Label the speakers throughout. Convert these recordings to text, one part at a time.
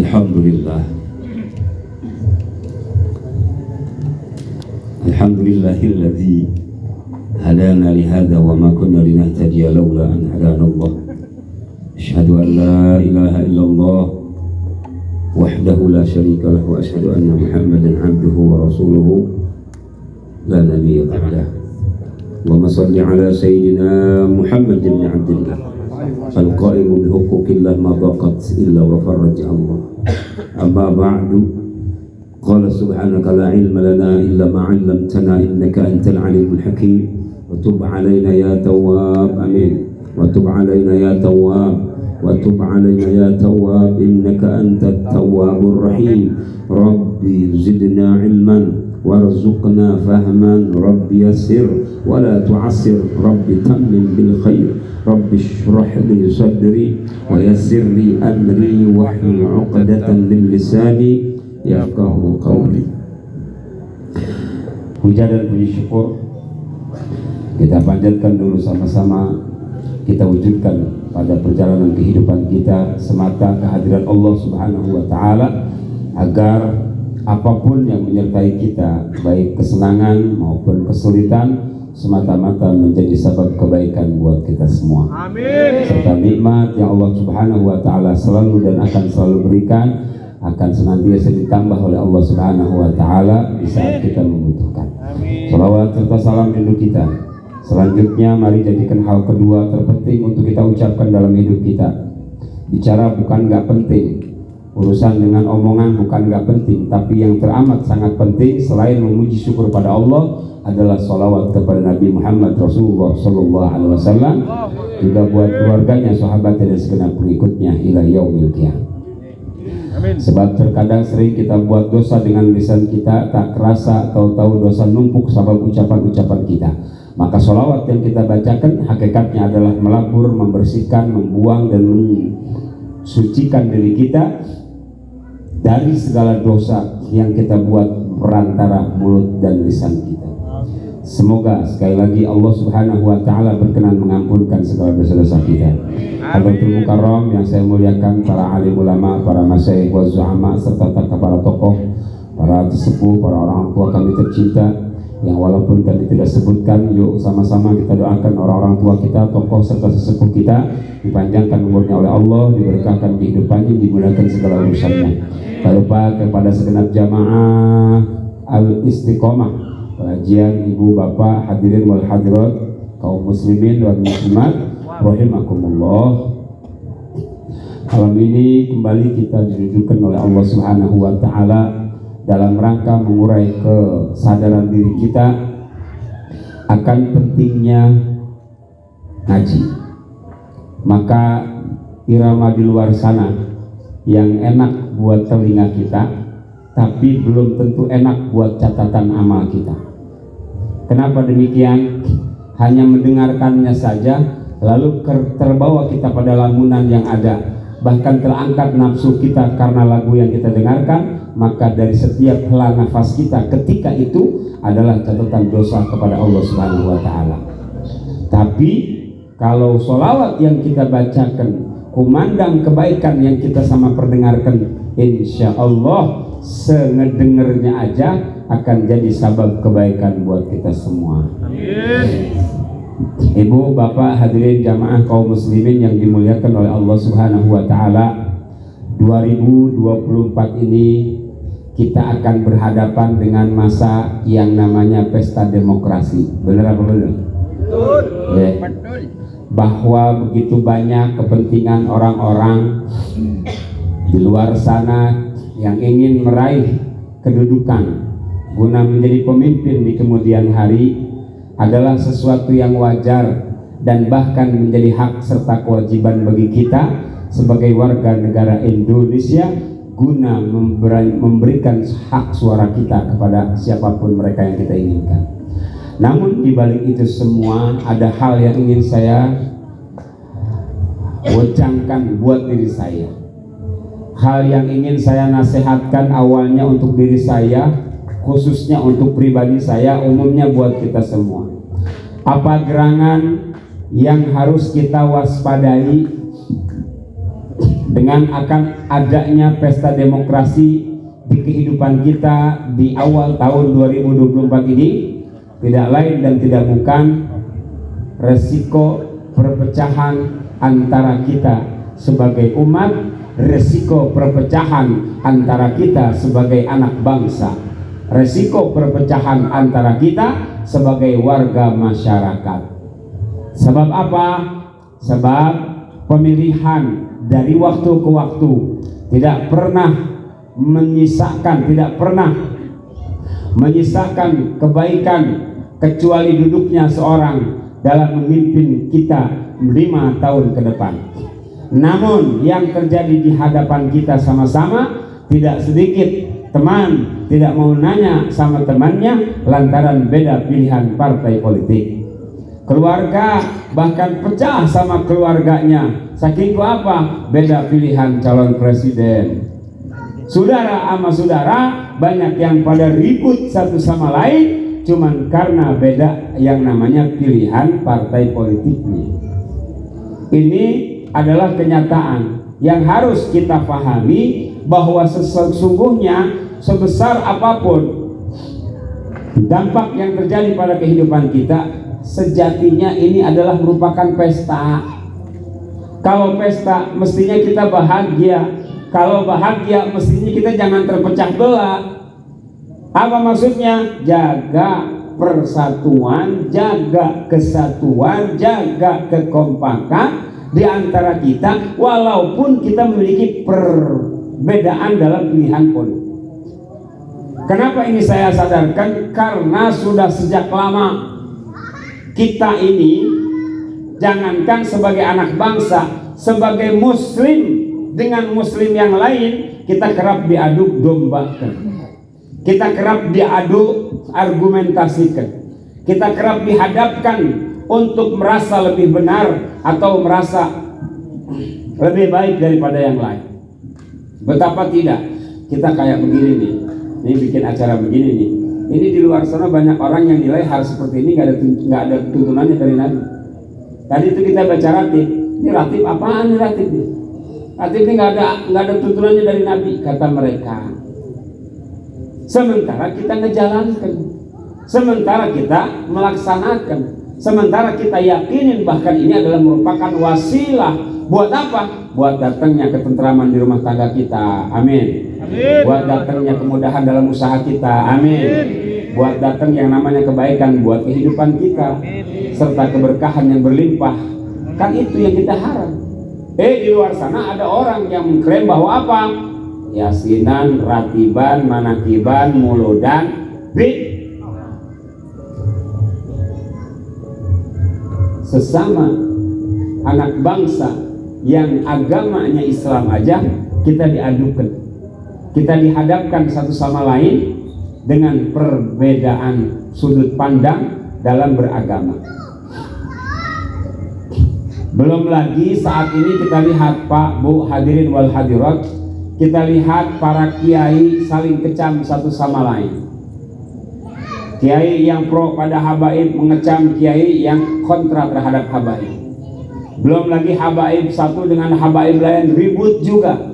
Speaker 1: Alhamdulillah. Alhamdulillahilladzi hadana lihada wa ma kunna linahtadiya laula an hadana Allah. Asyhadu an la ilaha illallah wahdahu la syarika lahu wa asyhadu anna Muhammadan abduhu wa rasuluhu la nabiyya ba'dah. Allahumma shalli ala sayyidina Muhammad bin Abdillah al-qa'imu bi huquqillah ma daqat illa wa farraja Allah. Amma ba'du, qala subhanaka la ilma lana illa ma 'allamtana innaka antal alimul hakim wa tub 'alaina ya tawwab amin wa tub 'alaina ya tawwab wa tub 'alaina ya tawwab innaka antat tawwabur rahim. Rabbi zidna ilman warzuqna fahman, Rabbi yassir wa la tu'assir, Rabbi tammim bil khair, Rabbi shrah li sadri wa yassir li amri wahlul 'uqdatan min lisani yafqahu qawli. Puja dan puji syukur kita panjatkan dulu sama-sama, kita wujudkan pada perjalanan kehidupan kita semata kehadiran Allah Subhanahu wa taala, agar apapun yang menyertai kita, baik kesenangan maupun kesulitan, semata-mata menjadi sebab kebaikan buat kita semua. Amin. Serta nikmat yang Allah Subhanahu wa taala selalu dan akan selalu berikan akan senantiasa ditambah oleh Allah Subhanahu wa taala di saat kita membutuhkan. Salawat serta salam rindu kita selanjutnya mari jadikan hal kedua terpenting untuk kita ucapkan dalam hidup kita. Bicara bukan gak penting, urusan dengan omongan bukan gak penting, tapi yang teramat sangat penting selain memuji syukur pada Allah adalah salawat kepada Nabi Muhammad Rasulullah Sallallahu Alaihi Wasallam, juga buat keluarganya, sahabatnya dan segenap pengikutnya ila yaumil qiyamah. Sebab terkadang sering kita buat dosa dengan lisan kita, tak kerasa tahu-tahu dosa numpuk sebab ucapan-ucapan kita. Maka salawat yang kita bacakan hakikatnya adalah melabur, membersihkan, membuang dan mensucikan diri kita dari segala dosa yang kita buat perantara mulut dan lisan kita. Semoga sekali lagi Allah Subhanahu wa taala berkenan mengampunkan segala dosa-dosa kita. Hadratul Mukarram yang saya muliakan, para alim ulama, para masyayikh wa zu'ama, serta para tokoh, para sesepuh, para orang tua kami tercinta yang walaupun tadi tidak sebutkan, yuk sama-sama kita doakan orang-orang tua kita, tokoh serta sesepuh kita dipanjangkan umurnya oleh Allah, diberkahkan kehidupannya, dimudahkan segala urusannya. Tak lupa kepada segenap jamaah Al-Istiqomah, pengajian ibu bapak hadirin wal hadirat, kaum muslimin dan muslimat rahimakumullah. Malam ini kembali kita didudukan oleh Allah Subhanahu wa taala dalam rangka mengurai kesadaran diri kita akan pentingnya ngaji. Maka irama di luar sana yang enak buat telinga kita, tapi belum tentu enak buat catatan amal kita. Kenapa demikian? Hanya mendengarkannya saja, lalu terbawa kita pada lamunan yang ada, bahkan terangkat nafsu kita karena lagu yang kita dengarkan. Maka dari setiap hela nafas kita ketika itu adalah catatan dosa kepada Allah Subhanahu wa taala. Tapi kalau sholawat yang kita bacakan, kumandang kebaikan yang kita sama perdengarkan, insya Allah sengedengernya aja akan jadi sabab kebaikan buat kita semua. Ibu, bapak, hadirin jamaah kaum muslimin yang dimuliakan oleh Allah Subhanahu wa taala, 2024 ini kita akan berhadapan dengan masa yang namanya pesta demokrasi. Benar apa benar? Betul. Ya. Bahwa begitu banyak kepentingan orang-orang di luar sana yang ingin meraih kedudukan guna menjadi pemimpin di kemudian hari adalah sesuatu yang wajar dan bahkan menjadi hak serta kewajiban bagi kita sebagai warga negara Indonesia guna memberikan hak suara kita kepada siapapun mereka yang kita inginkan. Namun di balik itu semua ada hal yang ingin saya wecangkan buat diri saya. Hal yang ingin saya nasihatkan awalnya untuk diri saya, khususnya untuk pribadi saya, umumnya buat kita semua. Apa gerangan yang harus kita waspadai dengan akan adanya pesta demokrasi di kehidupan kita di awal tahun 2024 ini tidak lain dan tidak bukan resiko perpecahan antara kita sebagai umat, resiko perpecahan antara kita sebagai anak bangsa, resiko perpecahan antara kita sebagai warga masyarakat. Sebab apa? Sebab pemilihan dari waktu ke waktu tidak pernah menyisakan kebaikan kecuali duduknya seorang dalam memimpin kita 5 tahun ke depan. Namun yang terjadi di hadapan kita sama-sama, tidak sedikit teman tidak mau nanya sama temannya lantaran beda pilihan partai politik. Keluarga bahkan pecah sama keluarganya, saking apa? Beda pilihan calon presiden. Saudara sama saudara banyak yang pada ribut satu sama lain cuman karena beda yang namanya pilihan partai politiknya. Ini adalah kenyataan yang harus kita pahami, bahwa sesungguhnya sebesar apapun dampak yang terjadi pada kehidupan kita, sejatinya ini adalah merupakan pesta. Kalau pesta mestinya kita bahagia. Kalau bahagia mestinya kita jangan terpecah belah. Apa maksudnya? Jaga persatuan, jaga kesatuan, jaga kekompakan di antara kita, walaupun kita memiliki perbedaan dalam pilihan politik. Kenapa ini saya sadarkan? Karena sudah sejak lama kita ini, jangankan sebagai anak bangsa, sebagai muslim dengan muslim yang lain, kita kerap diadu dombakan, kita kerap diadu argumentasikan, kita kerap dihadapkan untuk merasa lebih benar atau merasa lebih baik daripada yang lain. Betapa tidak kita kayak begini nih, ini bikin acara begini nih, ini di luar sana banyak orang yang nilai hal seperti ini nggak ada tuntunannya dari Nabi. Tadi itu kita baca ratib, ini ratib apaan nih ratib nih? Ratib ini nggak ada tuntunannya dari Nabi, kata mereka. Sementara kita ngejalankan, sementara kita melaksanakan, sementara kita yakinin bahkan ini adalah merupakan wasilah buat apa? Buat datangnya ketentraman di rumah tangga kita, amin. Buat datangnya kemudahan dalam usaha kita, amin. Buat datang yang namanya kebaikan buat kehidupan kita, serta keberkahan yang berlimpah. Kan itu yang kita harap. Di luar sana ada orang yang mengklaim bahwa apa? Yasinan, ratiban, manakiban, muludan, sesama anak bangsa yang agamanya Islam aja kita diadukan, kita dihadapkan satu sama lain dengan perbedaan sudut pandang dalam beragama. Belum lagi saat ini kita lihat Pak, Bu, hadirin wal hadirat, kita lihat para kiai saling kecam satu sama lain. Kiai yang pro pada habaib mengecam kiai yang kontra terhadap habaib. Belum lagi habaib satu dengan habaib lain ribut juga.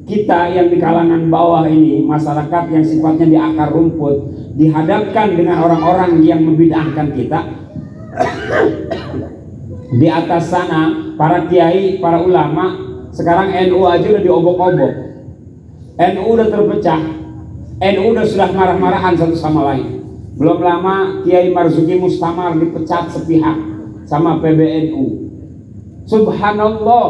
Speaker 1: Kita yang di kalangan bawah ini, masyarakat yang sifatnya di akar rumput, dihadapkan dengan orang-orang yang membid'ahkan kita. Di atas sana para kiai, para ulama, sekarang NU aja udah diobok-obok, NU udah terpecah, NU sudah marah-marahan satu sama lain. Belum lama Kiai Marzuki Mustamar dipecat sepihak sama PBNU. Subhanallah,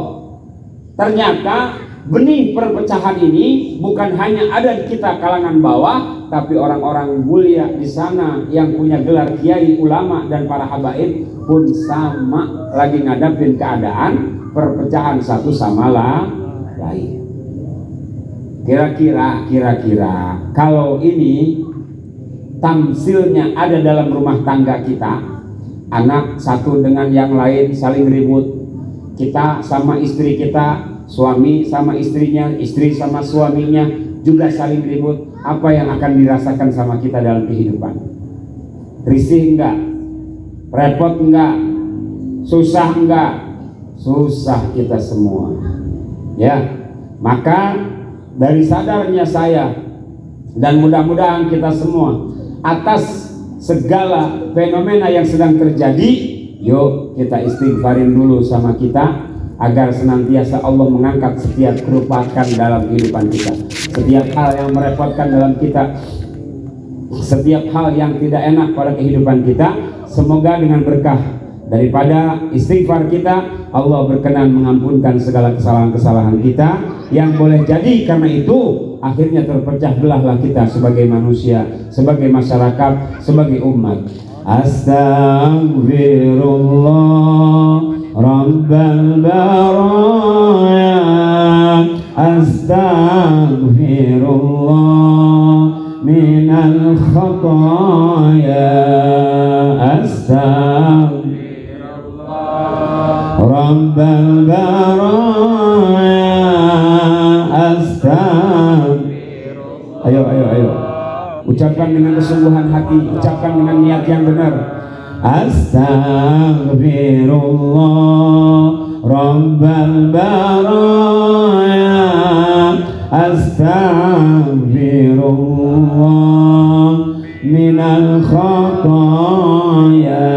Speaker 1: ternyata benih perpecahan ini bukan hanya ada di kita kalangan bawah, tapi orang-orang mulia di sana yang punya gelar kiai, ulama, dan para habaib pun sama lagi ngadapin keadaan perpecahan satu sama lain. Kira-kira kalau ini tamsilnya ada dalam rumah tangga kita, anak satu dengan yang lain saling ribut, kita sama istri kita, suami sama istrinya, istri sama suaminya juga saling ribut, apa yang akan dirasakan sama kita dalam kehidupan? Risih enggak? Repot enggak? Susah enggak? Susah kita semua, ya. Maka dari sadarnya saya dan mudah-mudahan kita semua atas segala fenomena yang sedang terjadi, yuk kita istighfarin dulu sama kita agar senantiasa Allah mengangkat setiap kerupakan dalam kehidupan kita, setiap hal yang merepotkan dalam kita, setiap hal yang tidak enak pada kehidupan kita. Semoga dengan berkah daripada istighfar kita, Allah berkenan mengampunkan segala kesalahan-kesalahan kita yang boleh jadi karena itu akhirnya terpecah belahlah kita sebagai manusia, sebagai masyarakat, sebagai umat. Astaghfirullah Rabbal baraya, astaghfirullah minal khataya, astaghfirullah Rabbal baraya, astaghfirullah. Ayo. Ucapkan dengan kesungguhan hati, ucapkan dengan niat yang benar. Astaghfirullah Rabbal baraya, astaghfirullah minal khataya.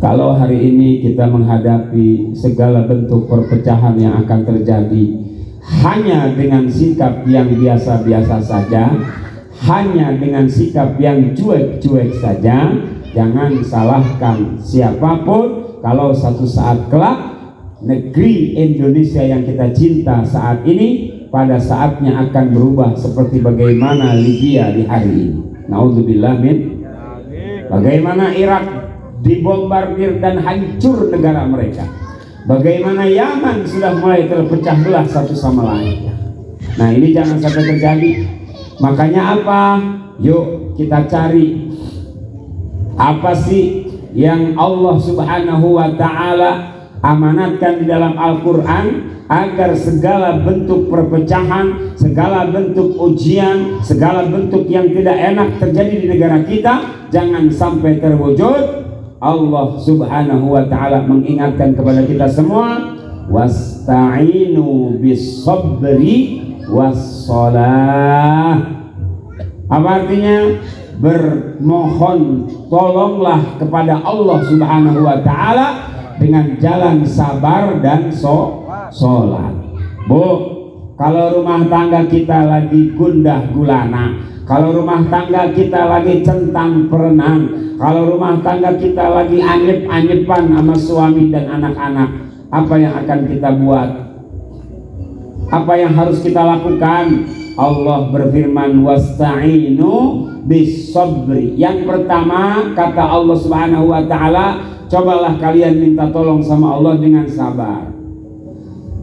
Speaker 1: Kalau hari ini kita menghadapi segala bentuk perpecahan yang akan terjadi hanya dengan sikap yang biasa-biasa saja, hanya dengan sikap yang cuek-cuek saja, jangan salahkan siapapun kalau satu saat kelak negeri Indonesia yang kita cinta saat ini pada saatnya akan berubah seperti bagaimana Libya di hari ini. Naudzubillah min. Bagaimana Irak dibombardir dan hancur negara mereka. Bagaimana Yaman sudah mulai terpecah belah satu sama lain. Nah, ini jangan sampai terjadi. Makanya apa? Yuk kita cari apa sih yang Allah Subhanahu wa ta'ala amanatkan di dalam Al-Quran agar segala bentuk perpecahan, segala bentuk ujian, segala bentuk yang tidak enak terjadi di negara kita jangan sampai terwujud. Allah Subhanahu wa ta'ala mengingatkan kepada kita semua, wasta'inu bis sabri wassalah. Apa artinya? Bermohon tolonglah kepada Allah Subhanahu wa ta'ala dengan jalan sabar dan sholat. Bu, kalau rumah tangga kita lagi gundah gulana, kalau rumah tangga kita lagi centang perenang, kalau rumah tangga kita lagi anyep-anyepan sama suami dan anak-anak, apa yang akan kita buat? Apa yang harus kita lakukan? Allah berfirman, wasta'inu bis sabri. Yang pertama kata Allah Subhanahu wa ta'ala, cobalah kalian minta tolong sama Allah dengan sabar.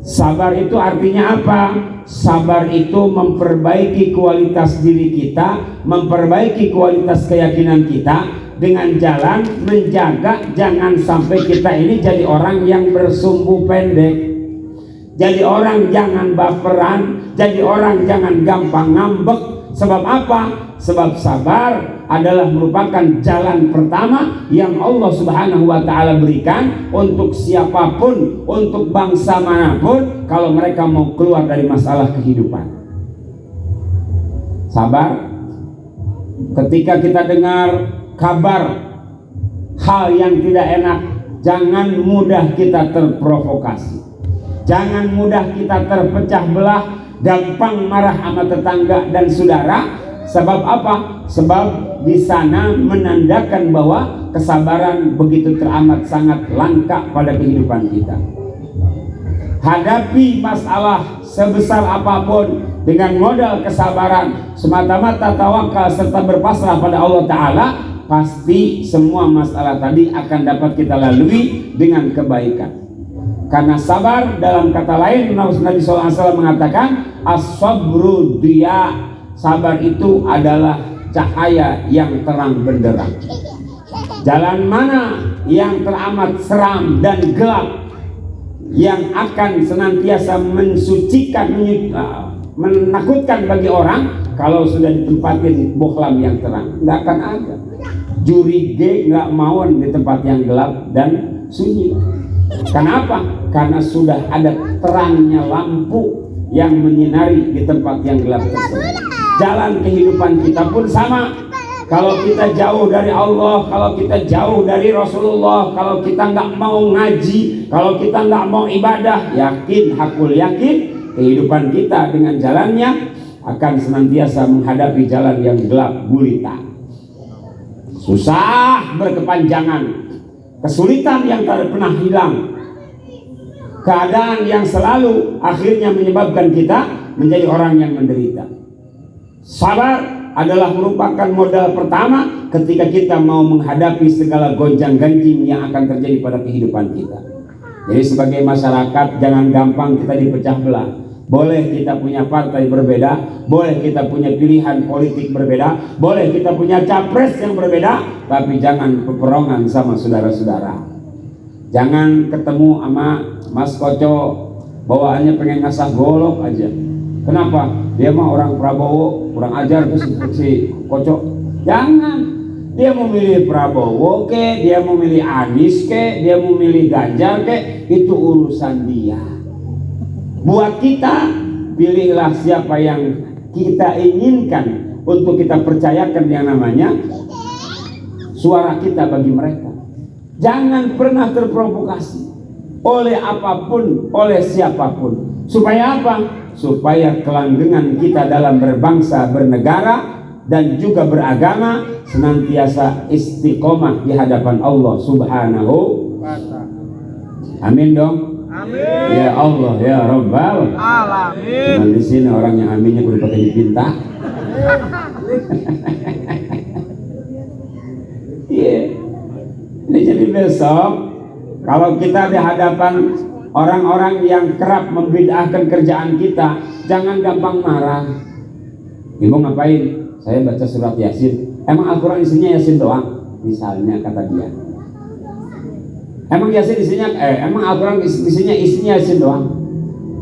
Speaker 1: Sabar itu artinya apa? Sabar itu memperbaiki kualitas diri kita, memperbaiki kualitas keyakinan kita dengan jalan menjaga jangan sampai kita ini jadi orang yang bersumbu pendek, jadi orang jangan baperan, jadi orang jangan gampang ngambek. Sebab apa? Sebab sabar adalah merupakan jalan pertama yang Allah Subhanahu wa ta'ala berikan untuk siapapun, untuk bangsa manapun kalau mereka mau keluar dari masalah kehidupan. Sabar. Ketika kita dengar kabar hal yang tidak enak, jangan mudah kita terprovokasi, jangan mudah kita terpecah belah, gampang marah sama tetangga dan saudara. Sebab apa? Sebab di sana menandakan bahwa kesabaran begitu teramat sangat langka pada kehidupan kita. Hadapi masalah sebesar apapun dengan modal kesabaran, semata-mata tawakal serta berpasrah pada Allah Ta'ala, pasti semua masalah tadi akan dapat kita lalui dengan kebaikan. Karena sabar dalam kata lain Nabi SAW mengatakan as-sabru diya. Sabar itu adalah cahaya yang terang benderang. Jalan mana yang teramat seram dan gelap yang akan senantiasa mensucikan, menakutkan bagi orang, kalau sudah ditempatin bohlam yang terang, nggak akan ada. Juri G nggak mau di tempat yang gelap dan sunyi. Kenapa? Karena sudah ada terangnya lampu yang menyinari di tempat yang gelap tersebut. Jalan kehidupan kita pun sama. Kalau kita jauh dari Allah, kalau kita jauh dari Rasulullah, kalau kita nggak mau ngaji, kalau kita nggak mau ibadah, yakin, hakul yakin, kehidupan kita dengan jalannya akan senantiasa menghadapi jalan yang gelap gulita, susah berkepanjangan, kesulitan yang tak pernah hilang, keadaan yang selalu akhirnya menyebabkan kita menjadi orang yang menderita. Sabar adalah merupakan modal pertama ketika kita mau menghadapi segala gonjang-ganjing yang akan terjadi pada kehidupan kita. Jadi sebagai masyarakat jangan gampang kita dipecah belah. Boleh kita punya partai berbeda, boleh kita punya pilihan politik berbeda, boleh kita punya capres yang berbeda, tapi jangan peperongan sama saudara-saudara. Jangan ketemu sama Mas Koco bawaannya pengen ngasah golok aja. Kenapa? Dia mah orang Prabowo, kurang ajar tuh si Koco. Jangan. Dia mau milih Prabowo ke, dia mau milih Anies ke, dia mau milih Ganjar ke, itu urusan dia. Buat kita, pilihlah siapa yang kita inginkan untuk kita percayakan yang namanya suara kita bagi mereka. Jangan pernah terprovokasi oleh apapun, oleh siapapun. Supaya apa? Supaya kelanggengan kita dalam berbangsa, bernegara, dan juga beragama senantiasa istiqomah di hadapan Allah Subhanahu wa ta'ala. Amin dong. Amin. Ya Allah ya Rabbal Alamin. Cuman di sini orang yang aminnya kudu pakai dipinta. Iya. Ini jadi besok kalau kita di hadapan orang-orang yang kerap membid'ahkan kerjaan kita, jangan gampang marah. Ibu ngapain? Saya baca surat Yasin. Emang Al-Quran isinya Yasin doang? Misalnya kata dia. Emang Yasin isinya, emang Al-Quran isinya Yasin doang?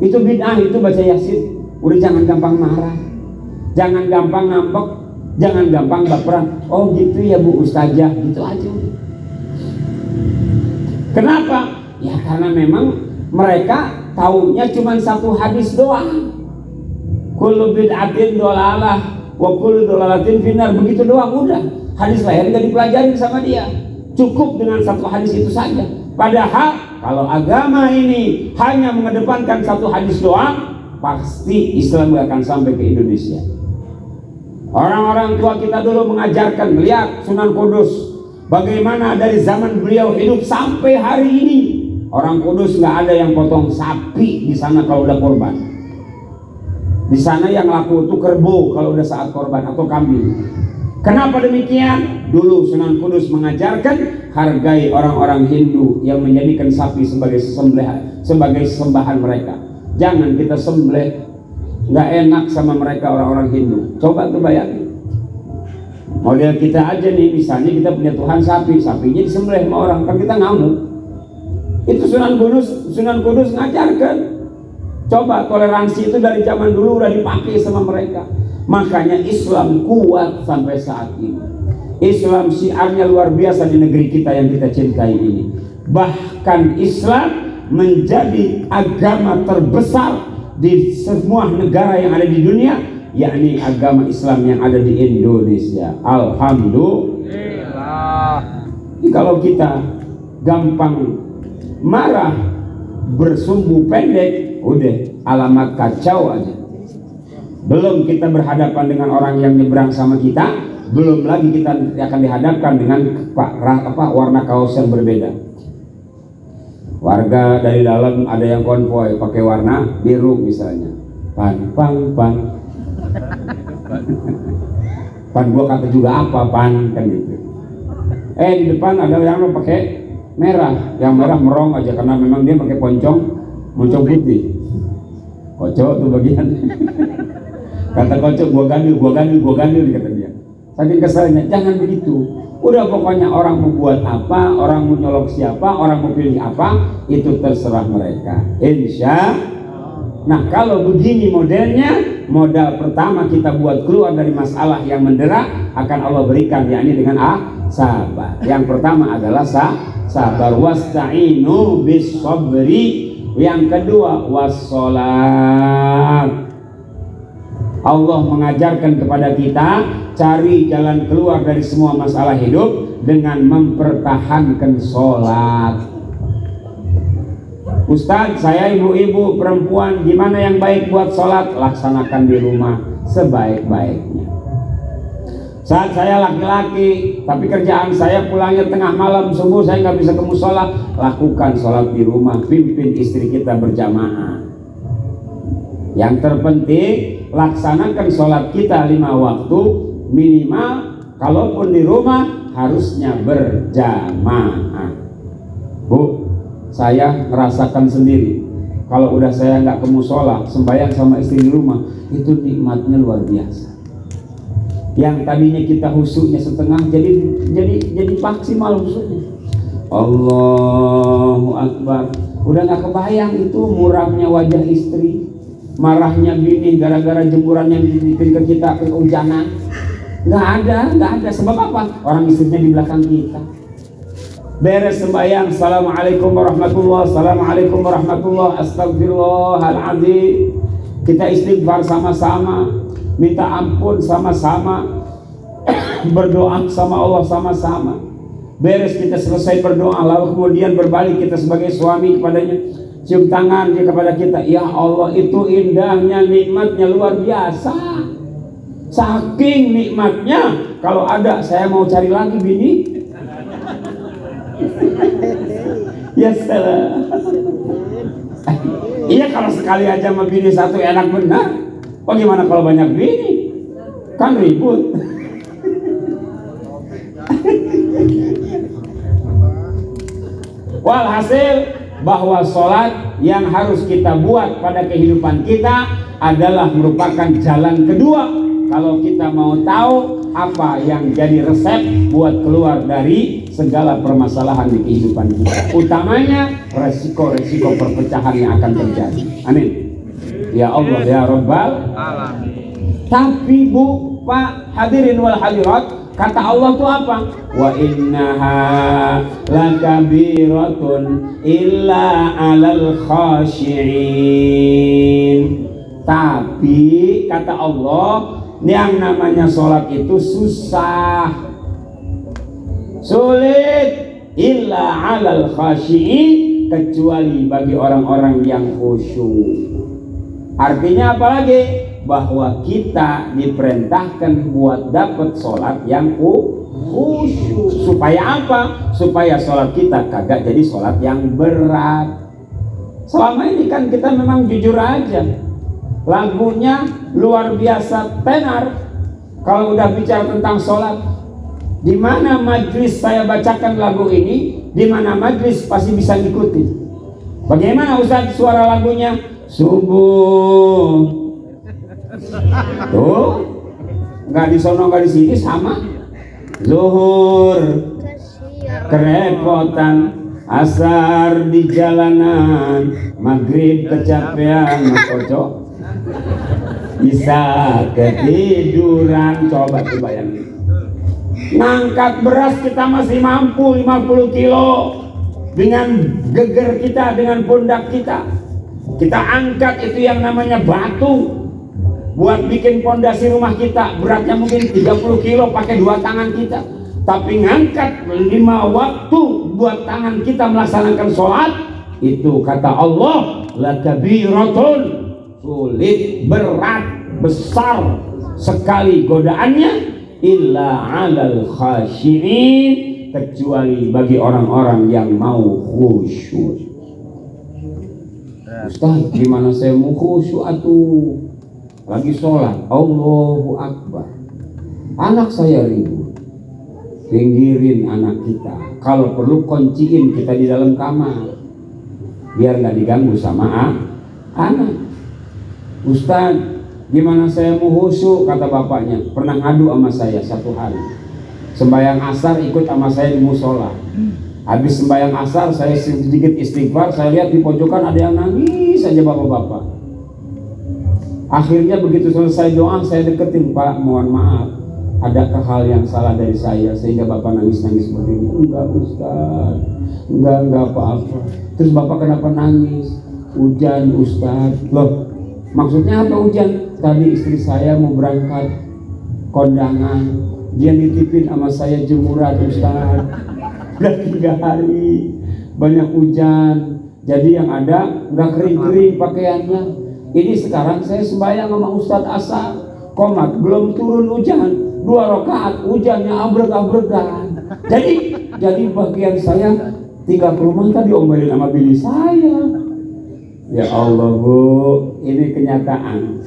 Speaker 1: Itu bid'ah, itu baca Yasin. Udah jangan gampang marah, jangan gampang ngambek, jangan gampang baperan. Oh gitu ya Bu Ustazah, gitu aja. Kenapa? Ya karena memang mereka taunya cuma satu hadis doang. Kullu bid'atin dolalah wa kullu dolalatin finnar, begitu doang udah. Hadis lain enggak dipelajarin sama dia. Cukup dengan satu hadis itu saja. Padahal kalau agama ini hanya mengedepankan satu hadis doang, pasti Islam gak akan sampai ke Indonesia. Orang-orang tua kita dulu mengajarkan, lihat Sunan Kudus, bagaimana dari zaman beliau hidup sampai hari ini. Orang Kudus nggak ada yang potong sapi di sana kalau udah korban. Di sana yang laku itu kerbau kalau udah saat korban atau kambing. Kenapa demikian? Dulu Sunan Kudus mengajarkan hargai orang-orang Hindu yang menjadikan sapi sebagai sembahan mereka. Jangan kita sembelih nggak enak sama mereka orang-orang Hindu. Coba tuh bayangin. Model kita aja nih, misalnya kita punya Tuhan sapi, sapinya disembelih sama orang, kan kita ngamuk. Itu Sunan Kudus ngajarkan. Coba toleransi itu dari zaman dulu udah dipakai sama mereka. Makanya Islam kuat sampai saat ini. Islam syiarnya luar biasa di negeri kita yang kita cintai ini. Bahkan Islam menjadi agama terbesar di semua negara yang ada di dunia, yakni agama Islam yang ada di Indonesia. Alhamdulillah. Jadi kalau kita gampang marah, bersumbu pendek, udah alamat kacau aja. Belum kita berhadapan dengan orang yang nyebrang sama kita, belum lagi kita akan dihadapkan dengan warna kaos yang berbeda. Warga dari dalam ada yang konvoy pakai warna biru misalnya. Pan. Pan gua kata juga apa pan kan gitu. Di depan ada yang pakai merah, yang merah merong aja karena memang dia pakai moncong putih. Kocok tuh bagian. Kata kocok gua gandil kata dia. Saking keselnya, jangan begitu. Udah pokoknya orang mau buat apa, orang mau nyolok siapa, orang mau pilih apa, itu terserah mereka. Insya Nah kalau begini modelnya, modal pertama kita buat keluar dari masalah yang mendera akan Allah berikan, yakni dengan sabar. Yang pertama adalah sabar, wasta'inu bis sabri. Yang kedua wassalat. Allah mengajarkan kepada kita cari jalan keluar dari semua masalah hidup dengan mempertahankan sholat. Ustadz, saya ibu-ibu perempuan, gimana yang baik buat sholat? Laksanakan di rumah sebaik-baiknya. Saat saya laki-laki tapi kerjaan saya pulangnya tengah malam, subuh saya nggak bisa ke musola, lakukan sholat di rumah, pimpin istri kita berjamaah. Yang terpenting laksanakan sholat kita 5 waktu minimal, kalaupun di rumah harusnya berjamaah. Bu, saya merasakan sendiri, kalau udah saya nggak ke musola, sembahyang sama istri di rumah, itu nikmatnya luar biasa. Yang tadinya kita khusyuknya setengah, jadi maksimal khusyuknya. Allahu Akbar. Udah nggak kebayang itu murahnya wajah istri, marahnya bini gara-gara jemuran yang dibikin ke kita kehujanan. Nggak ada. Sebab apa? Orang istrinya di belakang kita. Beres sembahyang, assalamualaikum warahmatullahi, assalamualaikum warahmatullahi, astagfirullahaladzim. Kita istighfar sama-sama, minta ampun sama-sama, berdoa sama Allah sama-sama. Beres kita selesai berdoa, lalu kemudian berbalik kita sebagai suami kepadanya, cium tangan dia kepada kita. Ya Allah, itu indahnya, nikmatnya luar biasa. Saking nikmatnya, kalau ada saya mau cari lagi bini. Ya salah. Iya, kalau sekali aja sama bini satu enak benar. Bagaimana kalau banyak bini? Kan ribut. Walhasil bahwa sholat yang harus kita buat pada kehidupan kita adalah merupakan jalan kedua kalau kita mau tahu apa yang jadi resep buat keluar dari segala permasalahan di kehidupan kita, utamanya resiko-resiko perpecahan yang akan terjadi. Amin ya Allah ya Rabbal alamin. Tapi Bu, Pak, hadirin wal hadirat, kata Allah itu apa? Wa innaha lakabiratun illa 'alal khashi'in. Tapi kata Allah, yang namanya sholat itu susah, sulit, illa 'alal khashi'in, kecuali bagi orang-orang yang khusyuk. Artinya apa lagi? Bahwa kita diperintahkan buat dapat sholat yang khusyuk. Supaya apa? Supaya sholat kita kagak jadi sholat yang berat. Selama ini kan kita memang jujur aja, lagunya luar biasa tenar. Kalau udah bicara tentang sholat, di mana majlis saya bacakan lagu ini, di mana majlis pasti bisa ngikutin. Bagaimana Ustaz suara lagunya? Subuh tuh, nggak di sono nggak di sini sama. Zuhur kerepotan, asar di jalanan, maghrib kecapean, kocok, bisa ketiduran. Coba bayangin, ngangkat beras kita masih mampu 50 kilo dengan geger kita, dengan pundak kita. Kita angkat itu yang namanya batu buat bikin pondasi rumah kita, beratnya mungkin 30 kilo pakai 2 tangan kita. Tapi ngangkat 5 waktu buat tangan kita melaksanakan sholat, itu kata Allah lakabiratun, sulit, berat, besar sekali godaannya, illa 'alal khashi'in, kecuali bagi orang-orang yang mau khusyuk. Ustaz, gimana saya mau khusyuk atuh? Lagi sholat, Allahu Akbar, anak saya ribut, pinggirin anak kita, kalau perlu kunciin kita di dalam kamar biar nggak diganggu sama anak. Ustaz, gimana saya mau khusyuk? Kata bapaknya, pernah ngadu sama saya satu hari, sembahyang asar ikut sama saya di musola. Habis sembahyang asar saya sedikit istighfar, saya lihat di pojokan ada yang nangis saja bapak-bapak. Akhirnya begitu selesai doa, saya deketin, Pak, mohon maaf, adakah hal yang salah dari saya sehingga Bapak nangis-nangis seperti ini? Enggak Ustaz, enggak apa-apa. Terus Bapak kenapa nangis? Hujan Ustaz. Loh, maksudnya apa hujan? Tadi istri saya mau berangkat kondangan, dia nitipin sama saya jemuran Ustaz. Udah 3 hari banyak hujan, jadi yang ada nggak kering-kering pakaiannya. Ini sekarang saya sembahyang sama Ustadz Asar, komat belum turun hujan, 2 rakaat hujannya abrek-abrekan. Jadi bagian saya tinggal ke rumah tadi diomelin sama bini saya. Ya Allah Bu, ini kenyataan.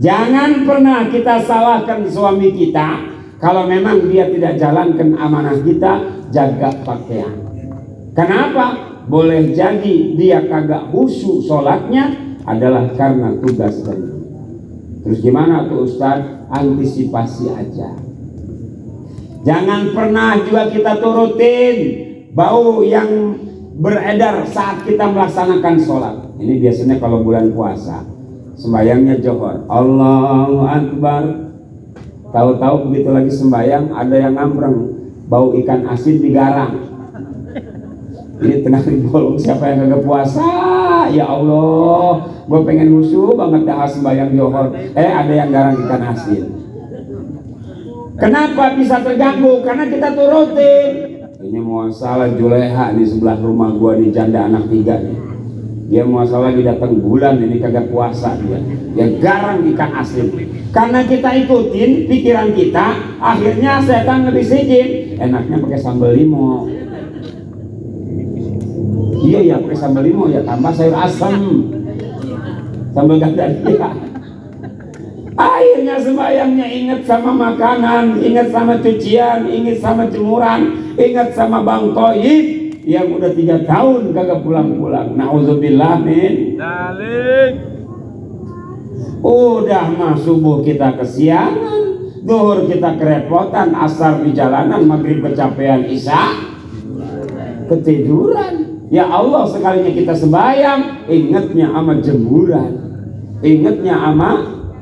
Speaker 1: Jangan pernah kita salahkan suami kita kalau memang dia tidak jalankan amanah kita jaga pakaian. Kenapa? Boleh jadi dia kagak khusyuk sholatnya adalah karena tugas dari. Terus gimana tuh Ustaz? Antisipasi aja. Jangan pernah juga kita turutin bau yang beredar saat kita melaksanakan sholat. Ini biasanya kalau bulan puasa, sembayangnya johor, Allahu Akbar. Tahu-tahu begitu lagi sembayang ada yang ngambreng bau ikan asin digarang. Ini tengah digolong siapa yang kagak puasa? Ya Allah, gue pengen khusyuk banget dah sembayang johor. Ada yang garang ikan asin. Kenapa bisa terganggu? Karena kita turutin. Ini muasalah Juleha di sebelah rumah gue nih, janda anak 3 nih. Dia muasalah lagi datang bulan ini kagak puasa dia. Dia garang ikan asin. Karena kita ikutin pikiran kita, akhirnya setan ngebisikin, enaknya pakai sambal limo. Iya ya, pakai sambal limo ya, tambah sayur asam, sambal gandaria. Akhirnya sembayangnya ingat sama makanan, ingat sama cucian, ingat sama jemuran, ingat sama Bang Toib yang udah 3 tahun kagak pulang-pulang. Nauzubillah min dzalik. Udah mah subuh kita kesiangan, zuhur kita kerepotan, asar di jalanan, maghrib kecapean, isya ketiduran. Ya Allah, sekalinya kita sembahyang, ingatnya sama jemuran, ingatnya sama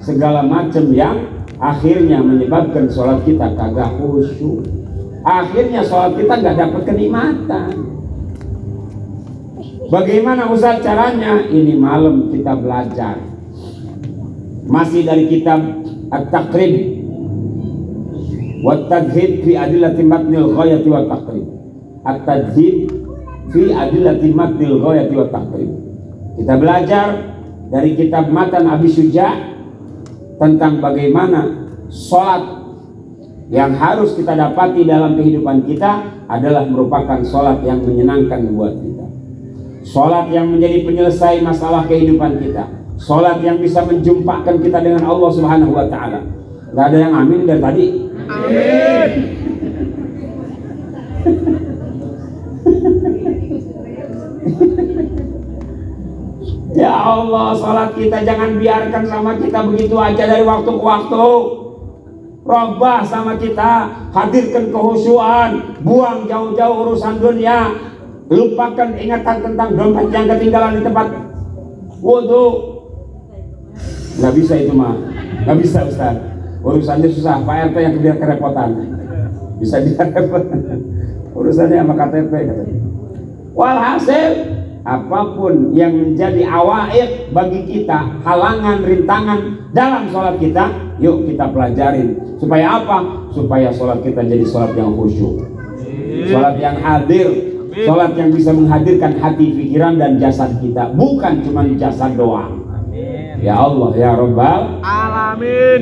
Speaker 1: segala macam yang akhirnya menyebabkan sholat kita kagak khusyuk. Akhirnya sholat kita nggak dapat kenikmatan. Bagaimana Ustaz caranya? Ini malam kita belajar. Masih dari kitab At-Taqrib wa Tadhib fi Adillati Matnil Ghayati wa Taqrib. At-Tadhib fi Adillati Matnil Ghayati wa Taqrib. Kita belajar dari kitab Matan Abi Syuja tentang bagaimana sholat yang harus kita dapati dalam kehidupan kita adalah merupakan sholat yang menyenangkan buat kita, sholat yang menjadi penyelesai masalah kehidupan kita, sholat yang bisa menjumpakan kita dengan Allah Subhanahu wa Ta'ala. Gak ada yang amin dari tadi? Amin. Ya Allah, sholat kita jangan biarkan sama kita begitu aja dari waktu ke waktu. Robah sama kita, hadirkan kehusyuan, buang jauh-jauh urusan dunia, lupakan ingatan tentang dompet yang ketinggalan di tempat wudu. Nggak bisa itu mah, nggak bisa Ustaz. Urusannya susah, Pak RT yang biar kerepotan. Bisa dia repot. Urusannya sama KTP katanya. Walhasil, apapun yang menjadi awaid bagi kita, halangan, rintangan dalam sholat kita, yuk kita pelajarin. Supaya apa? Supaya sholat kita jadi sholat yang khusyuk, sholat yang hadir, sholat yang bisa menghadirkan hati, pikiran, dan jasad kita, bukan cuma jasad doang. Ya Allah, ya Rabbal Alamin.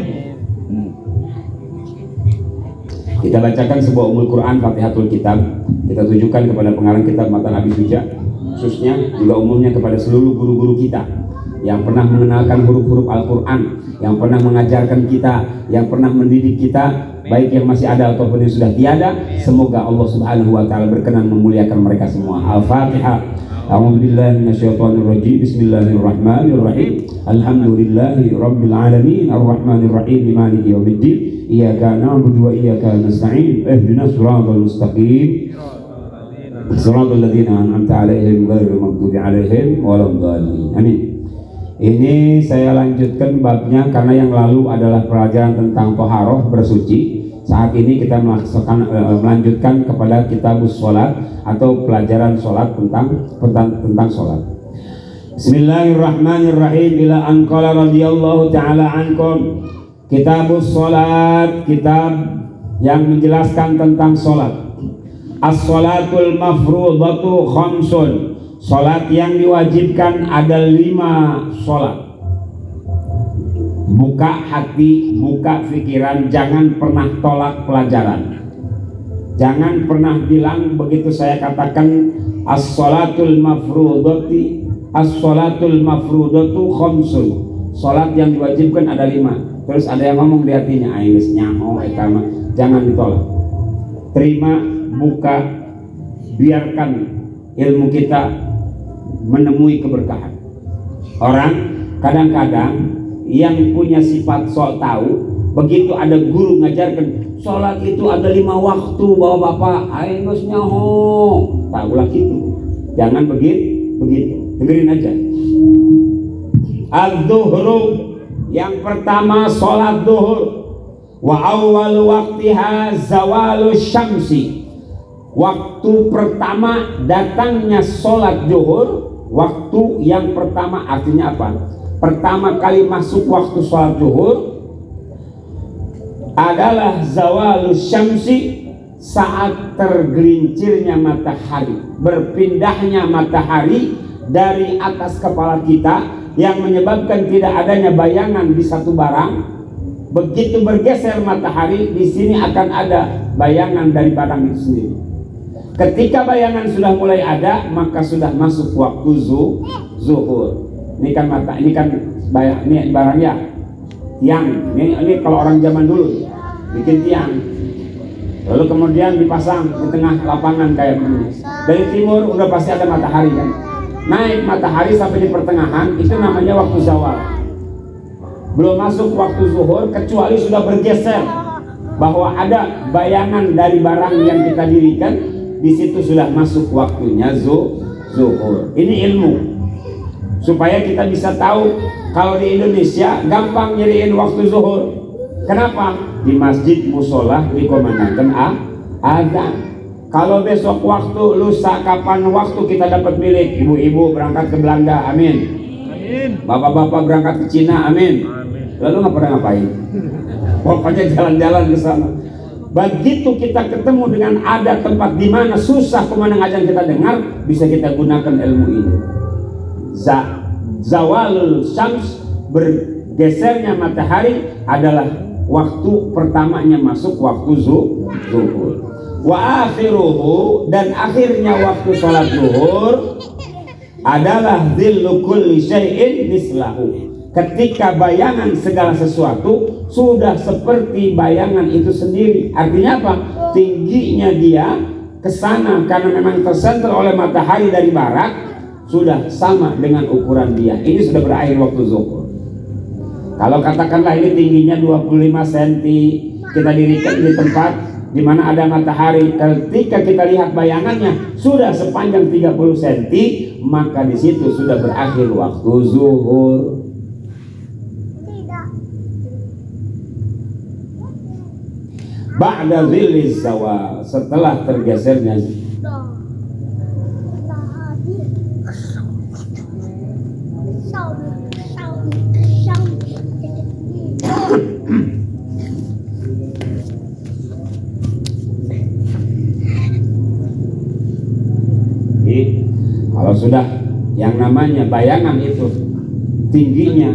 Speaker 1: Kita bacakan sebuah umul Quran, Fatihatul Kitab. Kita tujukan kepada pengarang kitab Matan Abi Syuja, khususnya juga umumnya kepada seluruh guru-guru kita yang pernah mengenalkan huruf-huruf Al-Quran, yang pernah mengajarkan kita, yang pernah mendidik kita, baik yang masih ada ataupun yang sudah tiada. Semoga Allah Subhanahu wa Ta'ala berkenan memuliakan mereka semua. Al-Fatihah. A'udzubillahi minasyaitonirrajim. Bismillahirrahmanirrahim. Alhamdulillahi rabbil alamin, arrahmanir rahim, maliki yaumiddin. Iyyaka na'budu wa iyyaka nasta'in. Ihdinas siratal mustaqim. Siratal ladzina an'amta 'alaihim ghairil maghdubi 'alaihim waladdallin. Amin. Ini saya lanjutkan babnya karena yang lalu adalah pelajaran tentang toharoh bersuci. Saat ini kita melanjutkan kepada kitabus sholat atau pelajaran sholat tentang sholat. Bismillahirrahmanirrahim. Ila anqala radhiyallahu ta'ala ankum. Kitabus sholat, kitab yang menjelaskan tentang sholat. As-sholatul mafrudatu khamsun. Sholat yang diwajibkan ada 5 sholat. Buka hati, buka pikiran, jangan pernah tolak pelajaran. Jangan pernah bilang begitu saya katakan as-sholatul mafrudati, as-sholatul mafrudatu khamsun. Sholat yang diwajibkan ada 5. Terus ada yang ngomong di hatinya, aingis nyaho etama. Jangan ditolak. Terima, buka, biarkan ilmu kita menemui keberkahan. Orang kadang-kadang yang punya sifat sok tahu, begitu ada guru ngajarkan sholat itu ada 5 waktu, bapak-bapak aingos nyaho, tahulah gitu. Jangan begitu, dengerin aja. Az-zuhru, yang pertama sholat zuhur. Wa awwal waqtiha zawalu syamsi. Waktu pertama datangnya sholat zuhur. Waktu yang pertama artinya apa? Pertama kali masuk waktu sholat zuhur adalah zawalu syamsi, saat tergelincirnya matahari, berpindahnya matahari dari atas kepala kita yang menyebabkan tidak adanya bayangan di satu barang. Begitu bergeser matahari, di sini akan ada bayangan dari barang itu sendiri. Ketika bayangan sudah mulai ada, maka sudah masuk waktu zuhur. Ini kan ini barangnya tiang. Ini kalau orang zaman dulu bikin tiang, lalu kemudian dipasang di tengah lapangan kayak begini. Dari timur udah pasti ada matahari kan. Naik matahari sampai di pertengahan, itu namanya waktu zawal. Belum masuk waktu zuhur kecuali sudah bergeser, bahwa ada bayangan dari barang yang kita dirikan. Di situ sudah masuk waktunya zuhur. Ini ilmu supaya kita bisa tahu. Kalau di Indonesia gampang nyeriin waktu zuhur. Kenapa? Di masjid musola dikomandangkan azan. Kalau besok waktu, lusa kapan waktu kita dapat milik. Ibu-ibu berangkat ke Belanda, amin. Bapak-bapak berangkat ke Cina, amin. Lalu nggak pernah ngapain? Pokoknya jalan-jalan ke sana. Begitu kita ketemu dengan ada tempat di mana susah pemanang azan kita dengar, bisa kita gunakan ilmu ini. Zawalul syams, bergesernya matahari adalah waktu pertamanya masuk waktu zuhur. Wa akhiruhu, dan akhirnya waktu sholat zuhur adalah dhillu kulli syai'in mislahu. Ketika bayangan segala sesuatu sudah seperti bayangan itu sendiri. Artinya apa? Tingginya dia ke sana karena memang tersentuh oleh matahari dari barat, sudah sama dengan ukuran dia. Ini sudah berakhir waktu zuhur. Kalau katakanlah ini tingginya 25 cm, kita dirikan di tempat di mana ada matahari. Ketika kita lihat bayangannya sudah sepanjang 30 cm, maka di situ sudah berakhir waktu zuhur. Ba'da zilliz zawal, setelah tergesernya kalau sudah yang namanya bayangan itu tingginya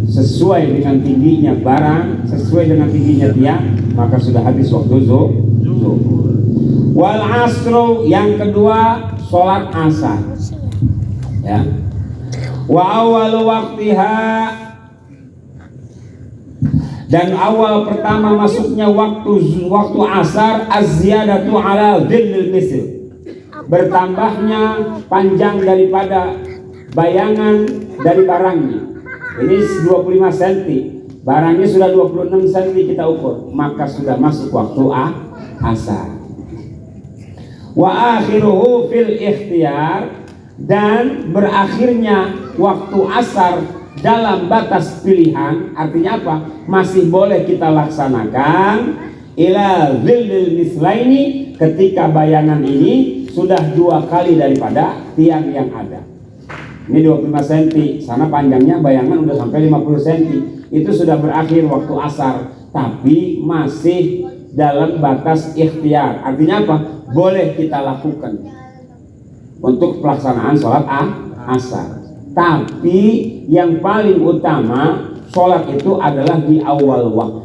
Speaker 1: sesuai dengan tingginya barang, sesuai dengan tingginya tiang, maka sudah habis waktu zuhur. Wal asru, yang kedua sholat asar. Ya. Wa awal waktiha, dan awal pertama masuknya waktu asar az-ziyadatu ala dhillil misl, bertambahnya panjang daripada bayangan dari barangnya. Ini 25 cm, barangnya sudah 26 cm kita ukur, maka sudah masuk waktu asar. Wa akhiruhu fil ikhtiyar, dan berakhirnya waktu asar dalam batas pilihan, artinya apa? Masih boleh kita laksanakan ila zillil mislaini, ketika bayangan ini sudah 2 kali daripada tiang yang ada. Ini 25 cm, sana panjangnya bayangan udah sampai 50 cm. Itu sudah berakhir waktu asar, tapi masih dalam batas ikhtiar. Artinya apa? Boleh kita lakukan untuk pelaksanaan sholat asar. Tapi yang paling utama sholat itu adalah di awal waktu.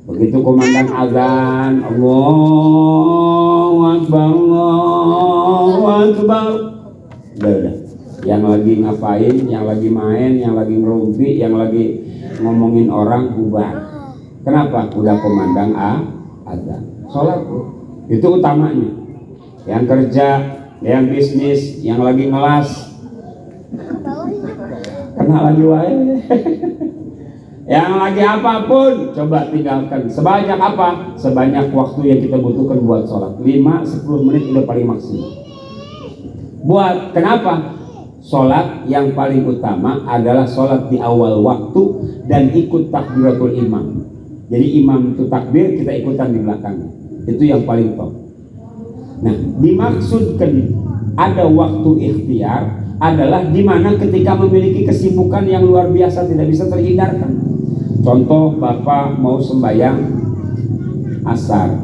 Speaker 1: Begitu komandan azan, Allahu Akbar, Allahu Akbar, udah. Yang lagi ngapain, yang lagi main, yang lagi ngerumpi, yang lagi ngomongin orang, bubar. Kenapa? Udah komandang azan. Sholat itu utamanya. Yang kerja, yang bisnis, yang lagi ngelas, karena lagi wae. Yang lagi apapun, coba tinggalkan. Sebanyak apa? Sebanyak waktu yang kita butuhkan buat sholat. 5-10 menit udah paling maksimal. Buat kenapa? Sholat yang paling utama adalah sholat di awal waktu dan ikut takbiratul imam. Jadi imam itu takbir, kita ikutan di belakangnya. Itu yang paling top. Nah, dimaksudkan ada waktu ikhtiar adalah di mana ketika memiliki kesibukan yang luar biasa tidak bisa terhindarkan. Contoh, Bapak mau sembahyang asar,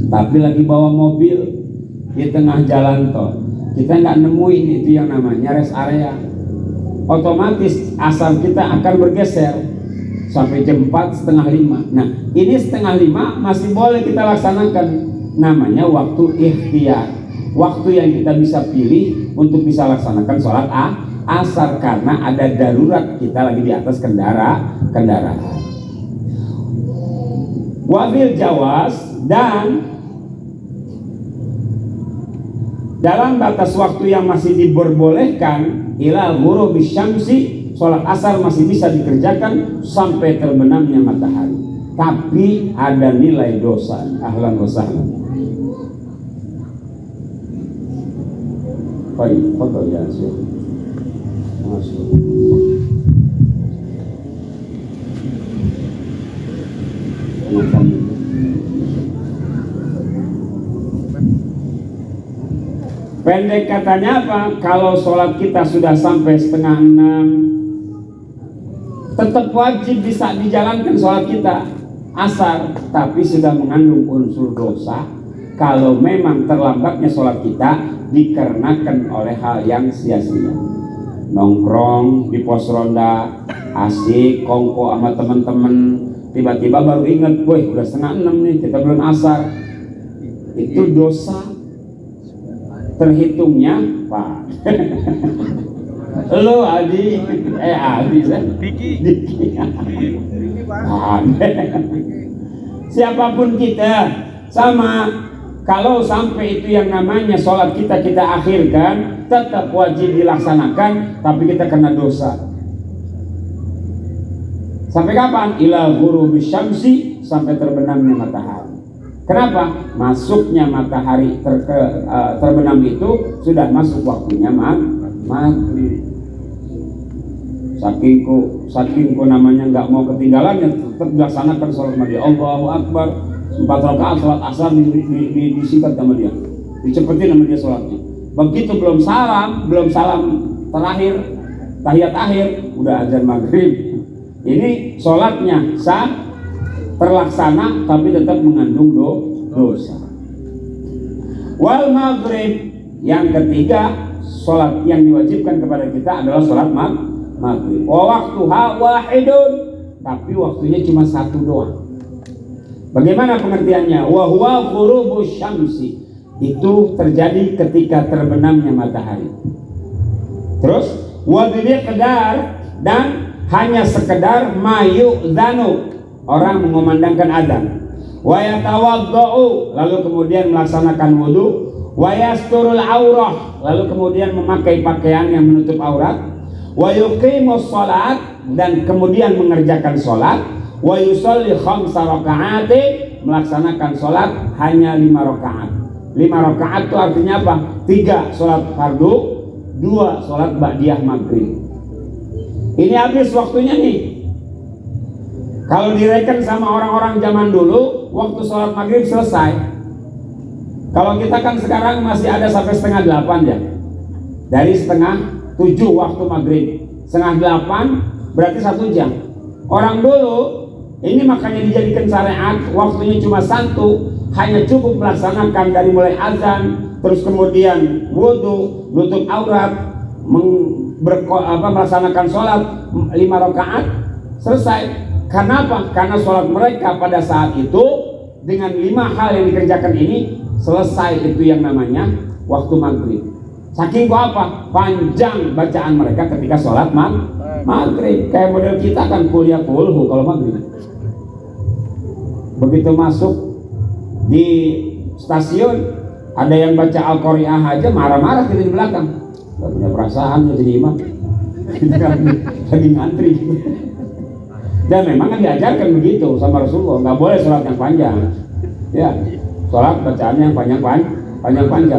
Speaker 1: tapi lagi bawa mobil di tengah jalan tol, kita nggak nemuin itu yang namanya rest area. Otomatis asar kita akan bergeser sampai jam 4:30. Nah, ini 4:30 masih boleh kita laksanakan, namanya waktu ikhtiar, waktu yang kita bisa pilih untuk bisa laksanakan sholat asar karena ada darurat, kita lagi di atas kendaraan. Wabil jawas, dan dalam batas waktu yang masih diperbolehkan ila ghurubi syamsi, sholat asar masih bisa dikerjakan sampai terbenamnya matahari, tapi ada nilai dosa. Ahlan wa sahlan. Baik, fadhal ya Syekh. Masuk. Pendek katanya apa? Kalau sholat kita sudah sampai 5:30, tetap wajib bisa dijalankan sholat kita asar, tapi sudah mengandung unsur dosa kalau memang terlambatnya sholat kita dikarenakan oleh hal yang sia-sia. Nongkrong di pos ronda, asik kongko sama teman-teman, tiba-tiba baru ingat, woi udah 5:30 nih, kita belum asar. Itu dosa. Terhitungnya Pak lo Adi siapapun kita sama. Kalau sampai itu yang namanya sholat kita akhirkan, tetap wajib dilaksanakan, tapi kita kena dosa. Sampai kapan? Ila ghurubi syamsi, sampai terbenamnya matahari. Kenapa? Masuknya matahari terbenam itu sudah masuk waktunya maghrib. Sakingku namanya nggak mau ketinggalannya, tetap dilaksanakan sholat maghrib. Allahu Akbar, 4 rakaat sholat asar disingkat sama dia, dicepetin sama dia sholatnya. Begitu belum salam terakhir, tahiyat akhir, udah azan maghrib. Ini sholatnya sah, terlaksana, tapi tetap mengandung dosa. Wal maghrib, yang ketiga, sholat yang diwajibkan kepada kita adalah sholat maghrib. Waktuha wahidun, tapi waktunya cuma 1 doang. Bagaimana pengertiannya? Wa huwa ghurubus syamsi, itu terjadi ketika terbenamnya matahari. Terus wa biqdar, dan hanya sekedar mayu'dzanu, orang mengumandangkan adzan. Wa yatawaddau, lalu kemudian melaksanakan wudu. Wa yasturul aurah, lalu kemudian memakai pakaian yang menutup aurat. Wa yuqimus shalat, dan kemudian mengerjakan sholat. Wa yusolli 5 rakaat, melaksanakan sholat hanya 5 rakaat. 5 rakaat itu artinya apa? 3 sholat fardu, 2 sholat ba'diyah maghrib. Ini habis waktunya nih. Kalau direken sama orang-orang zaman dulu, waktu sholat maghrib selesai. Kalau kita kan sekarang masih ada sampai setengah 8 ya. Dari setengah 7 waktu maghrib, setengah 8 berarti 1 jam. Orang dulu ini makanya dijadikan syariat, waktunya cuma 1, hanya cukup melaksanakan dari mulai azan, terus kemudian wudhu, nutup aurat, melaksanakan sholat 5 rakaat, selesai. Karena apa? Karena sholat mereka pada saat itu dengan 5 hal yang dikerjakan ini selesai, itu yang namanya waktu maghrib. Saking apa? Panjang bacaan mereka ketika sholat maghrib. Kayak model kita kan kuliah kulhu kalau maghrib. Begitu masuk di stasiun, ada yang baca Al-Qari'ah aja marah-marah kita di belakang. Gak punya perasaan jadi imam. Kita kan lagi ngantri. Dan memang kan diajarkan begitu sama Rasulullah, nggak boleh sholat yang panjang. Ya, sholat bacaannya yang panjang,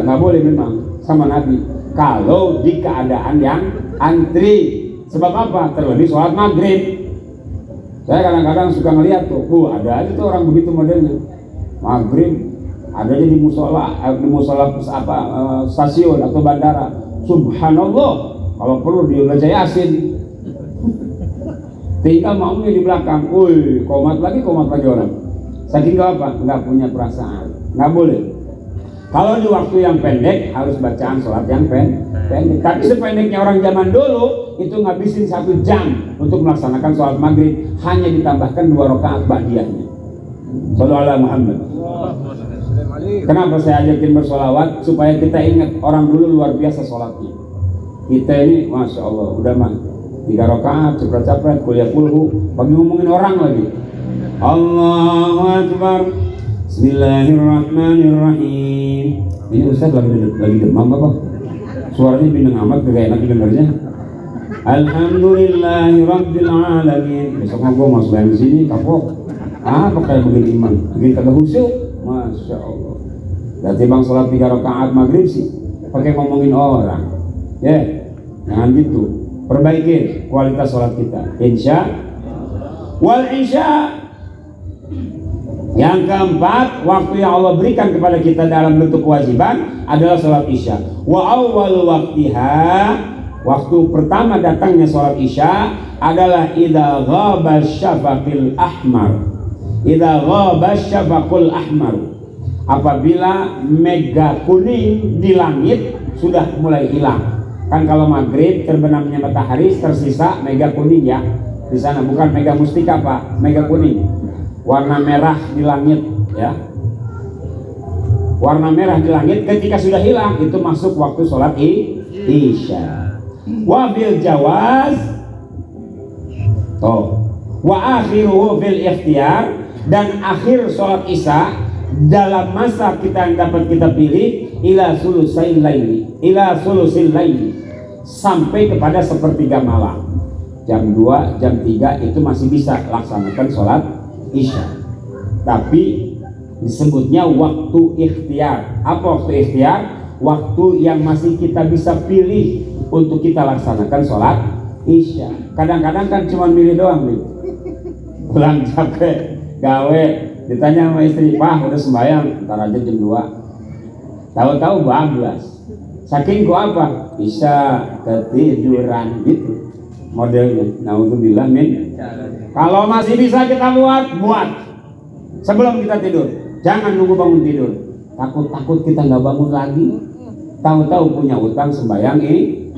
Speaker 1: nggak boleh memang sama Nabi. Kalau di keadaan yang antri, sebab apa? Terlebih sholat maghrib. Saya kadang-kadang suka ngeliat tuh, ada aja tuh orang begitu modelnya. Maghrib adanya di musola stasiun atau bandara. Subhanallah, kalau perlu dia baca Yasin. Tinggal maunya di belakang, komat lagi orang. Saking apa? Nggak punya perasaan, nggak boleh. Kalau di waktu yang pendek harus bacaan sholat yang pendek. Tapi sependeknya orang zaman dulu itu ngabisin 1 jam untuk melaksanakan sholat maghrib, hanya ditambahkan 2 rakaat ba'diyahnya. Shallallahu alaihi Muhammad. Kenapa saya ajakin bersolawat? Supaya kita ingat orang dulu luar biasa sholatnya. Kita ini masya Allah udah mah 3 rakaat cepet-cepet kuliah kulhu, bagi ngomongin orang lagi. Allahu Akbar. Bismillahirrahmanirrahim. Ini Ustaz lagi demam apa? Suaranya bindeng amat, gak enak didengarnya. Alhamdulillahirabbil alamin. Besok gua mau sembahyang di sini kapok. Apa kayak begini iman? Begini kagak khusyuk. Masya Allah. Berarti bang sholat 3 rakaat maghrib sih pakai ngomongin orang. Ya, jangan gitu. Perbaiki kualitas sholat kita. Insya wal isya. Yang keempat, waktu yang Allah berikan kepada kita dalam bentuk kewajiban adalah sholat isya. Wa awwal waktiha, waktu pertama datangnya sholat isya adalah idza ghaba syafaqil ahmar. Idza ghaba syafaqul ahmar. Apabila mega kuning di langit sudah mulai hilang. Kan kalau maghrib terbenamnya matahari tersisa mega kuning ya di sana, bukan mega mustika Pak, mega kuning. Warna merah di langit ya, warna merah di langit ketika sudah hilang itu masuk waktu sholat isya. Wabil jawaz wa akhiruhu bil ikhtiyar, dan akhir sholat isya dalam masa kita yang dapat kita pilih ila sulusil laili, sampai kepada sepertiga malam, jam 2, jam 3 itu masih bisa laksanakan sholat isya. Tapi disebutnya waktu ikhtiar. Apa waktu ikhtiar? Waktu yang masih kita bisa pilih untuk kita laksanakan sholat isya. Kadang-kadang kan cuma milih doang nih. Pulang capek gawe, ditanya sama istri, "Pak, udah sembahyang?" "Ntar aja jam 2." Tahu-tahu bablas. Saking gua apa? Bisa ketiduran gitu modelnya. Naudzubillah min. Kalau masih bisa kita buat sebelum kita tidur. Jangan nunggu bangun tidur. Takut kita nggak bangun lagi. Tahu-tahu punya utang sembahyang ini.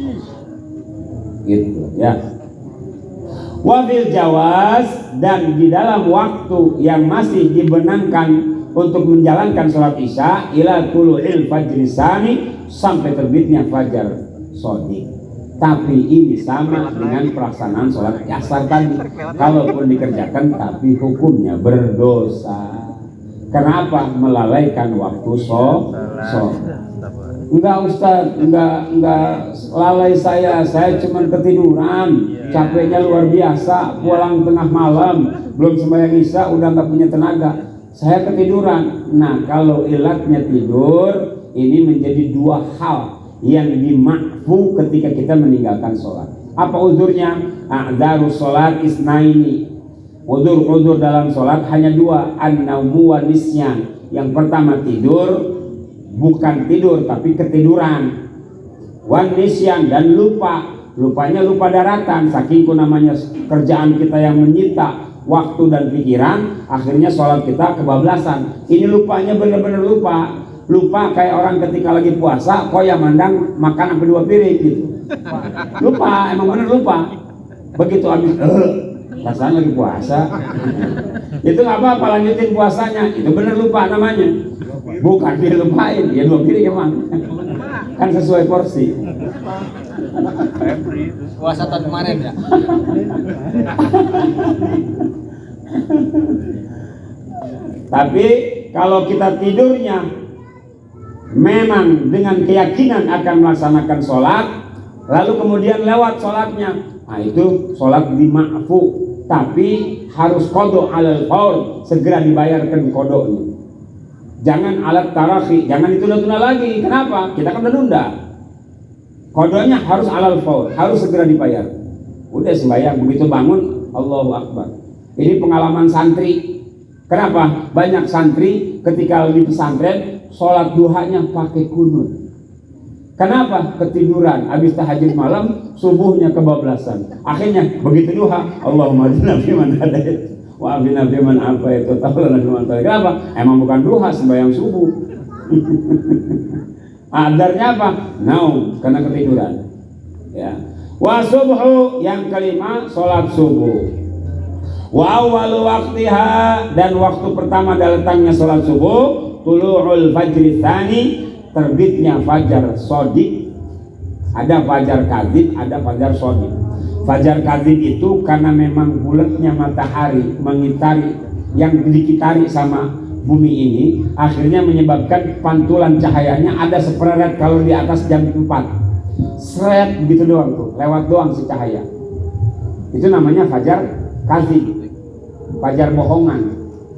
Speaker 1: Gitu ya. Wabil jawaz, dan di dalam waktu yang masih dibenangkan untuk menjalankan sholat isya ila tulu'il fajri sani, sampai terbitnya fajar shadiq. Tapi ini sama dengan pelaksanaan sholat asar tadi. Kalaupun dikerjakan tapi hukumnya berdosa. Kenapa? Melalaikan waktu sholat. Enggak Ustaz, enggak lalai saya cuma ketiduran, capeknya luar biasa, pulang tengah malam, belum sembahyang isya udah enggak punya tenaga, saya ketiduran. Nah, kalau ilatnya tidur, ini menjadi 2 hal yang dima'fu ketika kita meninggalkan sholat. Apa uzurnya? A'dzarus sholat isnaini. Uzur dalam sholat hanya dua, an-naumu wa nisyan. Yang pertama tidur, bukan tidur tapi ketiduran. Wan nisyan, dan lupa. Lupanya lupa daratan, saking namanya kerjaan kita yang menyita waktu dan pikiran, akhirnya sholat kita kebablasan. Ini lupanya benar-benar lupa kayak orang ketika lagi puasa kok ya mandang makan sampai 2 piring gitu. Lupa, emang bener lupa. Begitu habis rasanya lagi puasa. Itu nggak apa-apa, lanjutin puasanya. Itu bener lupa namanya. Bukan dia lupain, ya 2 piring emang. Kan sesuai porsi.
Speaker 2: Puasa tahun kemarin ya.
Speaker 1: Tapi kalau kita tidurnya memang dengan keyakinan akan melaksanakan sholat, lalu kemudian lewat sholatnya, nah itu sholat dima'fu, tapi harus qada alal faur, segera dibayarkan qadanya. Jangan alat tarakhi, jangan ditunda-tunda lagi. Kenapa? Kita kan udah nunda. Qadanya harus alal faur, harus segera dibayar. Udah sembahyang, begitu bangun Allahu Akbar. Ini pengalaman santri. Kenapa? Banyak santri ketika di pesantren sholat duhanya pakai kunut. Kenapa? Ketiduran, habis tahajud malam, subuhnya kebablasan. Akhirnya begitu duha, Allahumma hdina fiman hadait wa afina fiman afait wa tawallana fiman tawallait. Kenapa? Emang bukan duha, sembahyang subuh. Adarnya apa? Naum, karena ketiduran. Ya. Wa subhu, yang kelima sholat subuh. Wa awwalu waqtiha, dan waktu pertama datangnya sholat subuh, tulu'ul fajri tsani, terbitnya fajar shadiq. Ada fajar kadzib, ada fajar shadiq. Fajar kadzib itu karena memang bulatnya matahari mengitari, yang dikitari sama bumi ini, akhirnya menyebabkan pantulan cahayanya ada sepereret kalau di atas jam 4. Seret begitu doang tuh, lewat doang si cahaya. Itu namanya fajar kadzib. Fajar bohongan,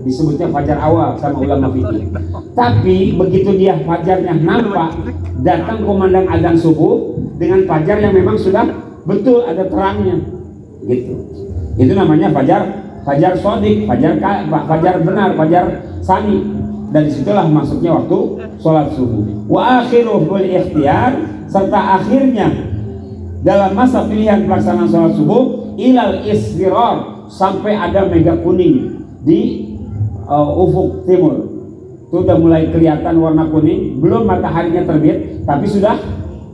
Speaker 1: disebutnya fajar awal sama ulama fikih. Tapi begitu dia fajarnya nampak, datang kumandang azan subuh dengan fajar yang memang sudah betul ada terangnya, gitu. Itu namanya fajar shadiq, fajar benar, fajar sani. Dan disitulah masuknya waktu sholat subuh. Wa akhiru fil ikhtiyar, serta akhirnya dalam masa pilihan pelaksanaan sholat subuh, ilal isfirar, sampai ada mega kuning di ufuk timur. Itu udah mulai kelihatan warna kuning, belum mataharinya terbit, tapi sudah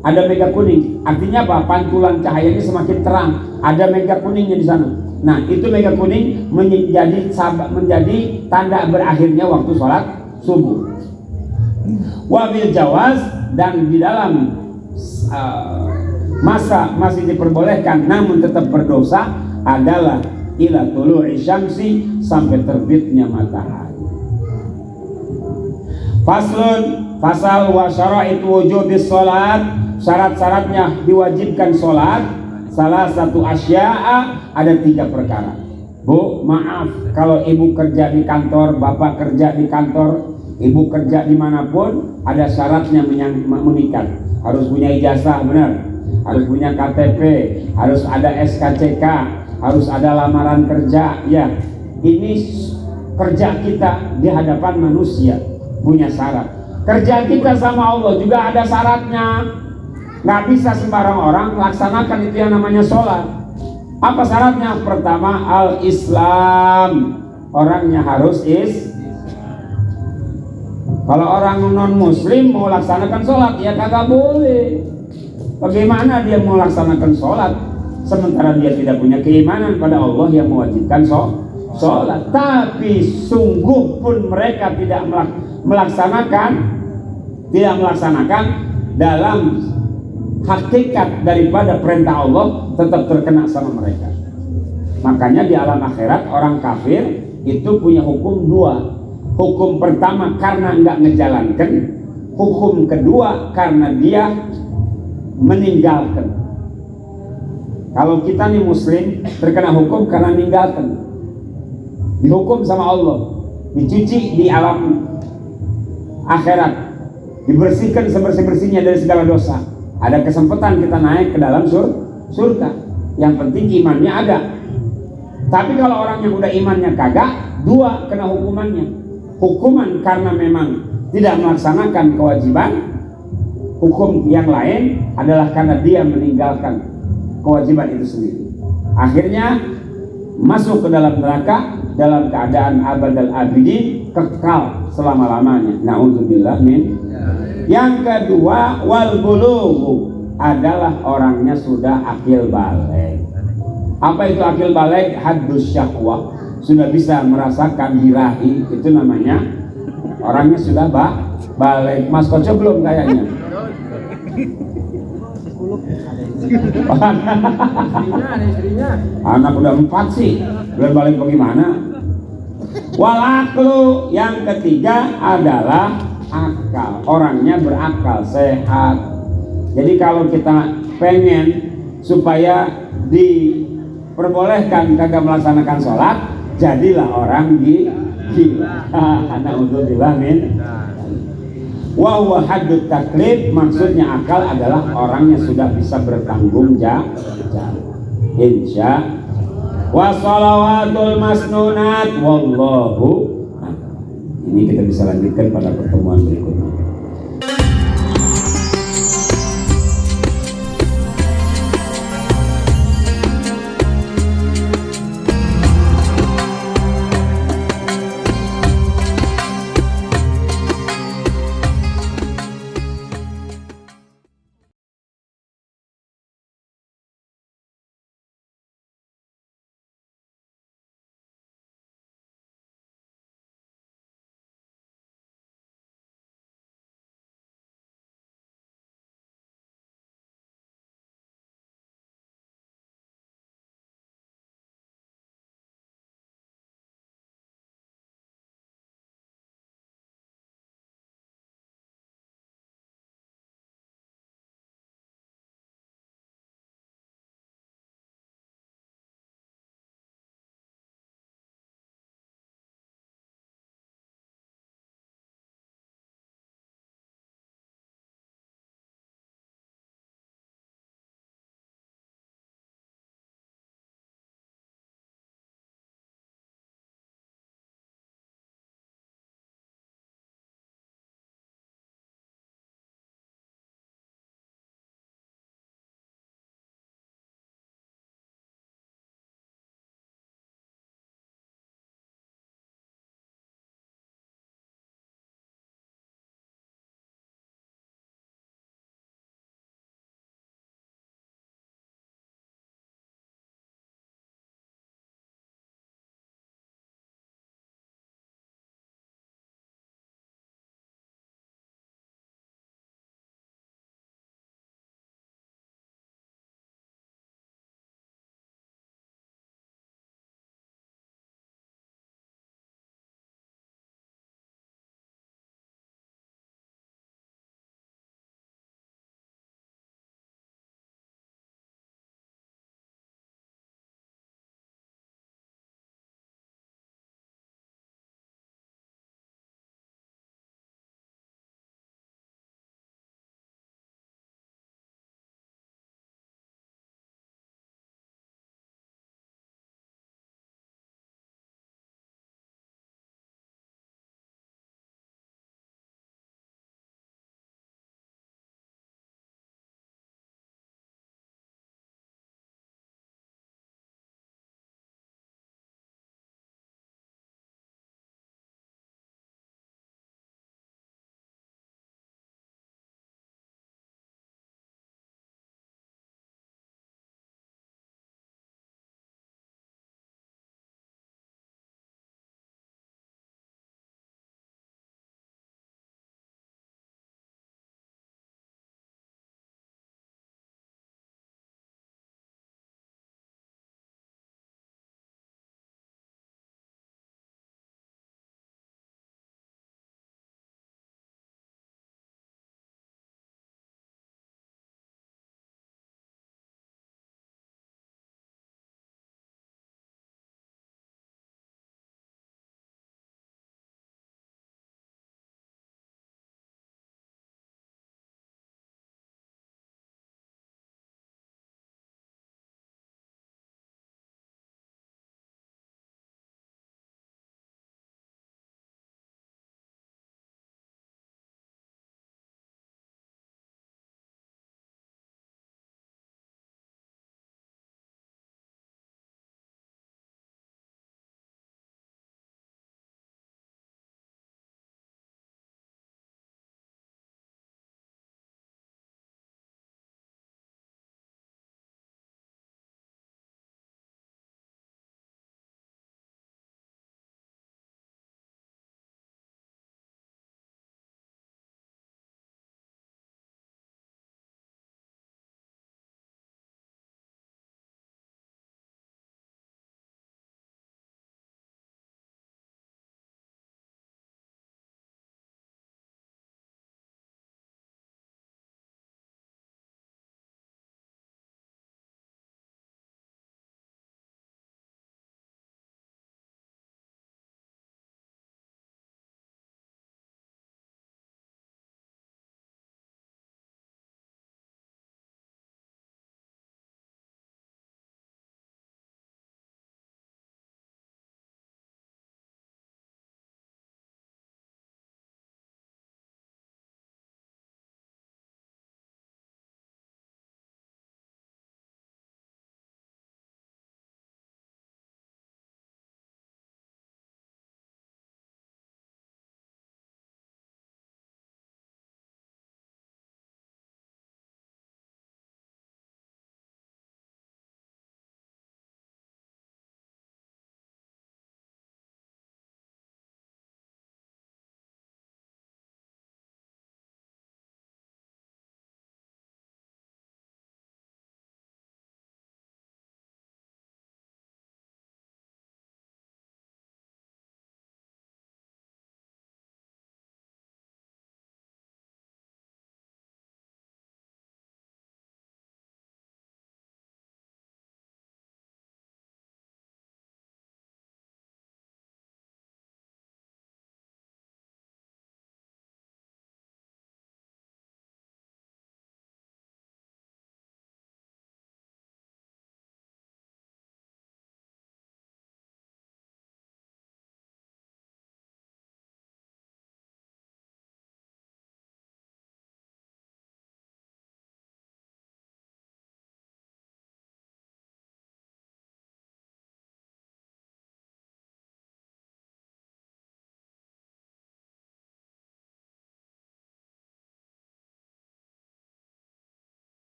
Speaker 1: ada mega kuning. Artinya apa? Pantulan cahayanya semakin terang, ada mega kuningnya di sana. Nah, itu mega kuning menjadi tanda berakhirnya waktu sholat subuh. Wabil jawaz, dan di dalam masa masih diperbolehkan namun tetap berdosa adalah ila tulu'i syamsi, sampai terbitnya matahari. Faslun, fasal wa syara'it wujubis sholat, syarat-syaratnya diwajibkan sholat. Salah satu asya'a, ada 3 perkara. Bu, maaf, kalau ibu kerja di kantor, bapak kerja di kantor, ibu kerja dimanapun, ada syaratnya mengikat. Harus punya ijazah, benar, harus punya KTP, harus ada SKCK, harus ada lamaran kerja. Ya, ini kerja kita di hadapan manusia punya syarat. Kerja kita sama Allah juga ada syaratnya. Nggak bisa sembarang orang laksanakan itu yang namanya sholat. Apa syaratnya? Pertama, al-Islam, orangnya harus kalau orang non muslim mau laksanakan sholat, ya kagak boleh. Bagaimana dia mau laksanakan sholat sementara dia tidak punya keimanan pada Allah yang mewajibkan sholat? Tapi sungguh pun mereka tidak melaksanakan dalam hakikat daripada perintah Allah, tetap terkena sama mereka. Makanya di alam akhirat orang kafir itu punya hukum 2. Hukum pertama karena enggak ngejalankan, hukum kedua karena dia meninggalkan. Kalau kita nih muslim terkena hukum karena meninggalkan, dihukum sama Allah, dicuci di alam akhirat, dibersihkan sebersih-bersihnya dari segala dosa. ada kesempatan kita naik ke dalam surga. Yang penting imannya ada. Tapi kalau orang yang udah imannya kagak, dua kena hukumannya. Hukuman karena memang tidak melaksanakan kewajiban. Hukum yang lain adalah karena dia meninggalkan kewajiban itu sendiri. Akhirnya masuk ke dalam neraka dalam keadaan abadal abidin, kekal selama-lamanya. Na'udzubillah min. Yang kedua, wal bulughu, adalah orangnya sudah akil baligh. Apa itu akil baligh? Haddus syahwah, sudah bisa merasakan birahi, itu namanya orangnya sudah baligh. Mas Koco belum kayaknya. Anak udah 4 sih, belum balik bagaimana? Walaklu, yang ketiga adalah akal, orangnya berakal, sehat. Jadi kalau kita pengen supaya diperbolehkan kagak melaksanakan sholat, jadilah orang gila. Na'udzubillah min. Wa huwa haddut taklif, maksudnya akal adalah orang yang sudah bisa bertanggung jawab. Insya wa shalawatul masnunat wallahu. Ini kita bisa lanjutkan pada pertemuan berikutnya.